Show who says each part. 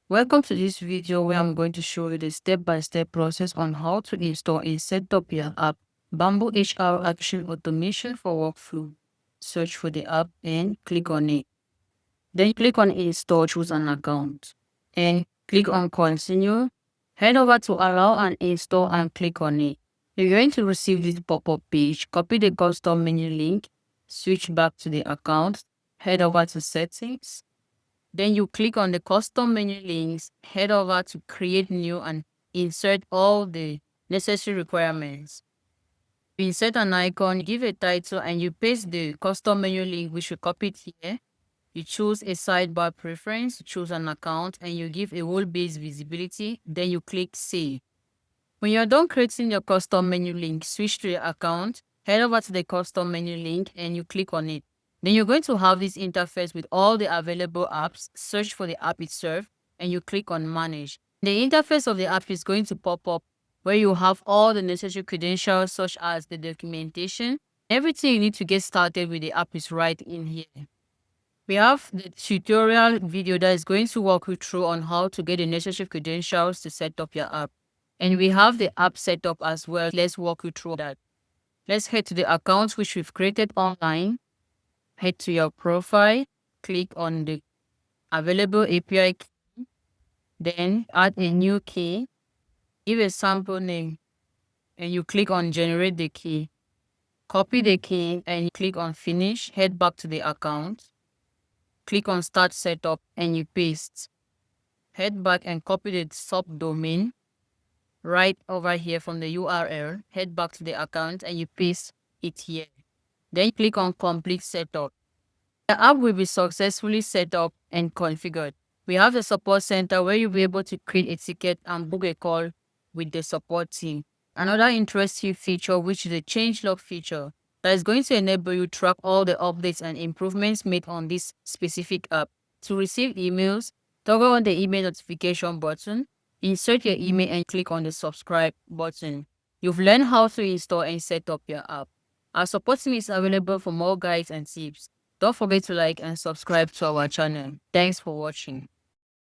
Speaker 1: Welcome to this video where I'm going to show you the step-by-step process on how to install and set up your app, BambooHR Action Automation for Workflow. Search for the app and click on it. Then click on Install, choose an account, and click on Continue. Head over to Allow and Install and click on it. You're going to receive this pop-up page. Copy the custom menu link, switch back to the account, head over to Settings. Then you click on the custom menu links, head over to create new and insert all the necessary requirements. You insert an icon, give a title, and you paste the custom menu link which you copied here. You choose a sidebar preference, choose an account, and you give a role-based visibility. Then you click Save. When you're done creating your custom menu link, switch to your account, head over to the custom menu link, and you click on it. Then you're going to have this interface with all the available apps. Search for the app itself, and you click on Manage. The interface of the app is going to pop up where you have all the necessary credentials such as the documentation. Everything you need to get started with the app is right in here. We have the tutorial video that is going to walk you through on how to get the necessary credentials to set up your app. And we have the app setup as well. Let's walk you through that. Let's head to the account which we've created online. Head to your profile. Click on the available API key. Then add a new key. Give a sample name. And you click on generate the key. Copy the key and you click on finish. Head back to the account. Click on start setup and you paste. Head back and copy the subdomain right over here from the URL. Head back to the account and you paste it here. Then click on complete setup. The app will be successfully set up and configured. We have the support center where you'll be able to create a ticket and book a call with the support team. Another interesting feature, which is the changelog feature, that is going to enable you to track all the updates and improvements made on this specific app. To receive emails, toggle on the email notification button, insert your email and click on the subscribe button. You've learned how to install and set up your app. Our support team is available for more guides and tips. Don't forget to like and subscribe to our channel. Thanks for watching.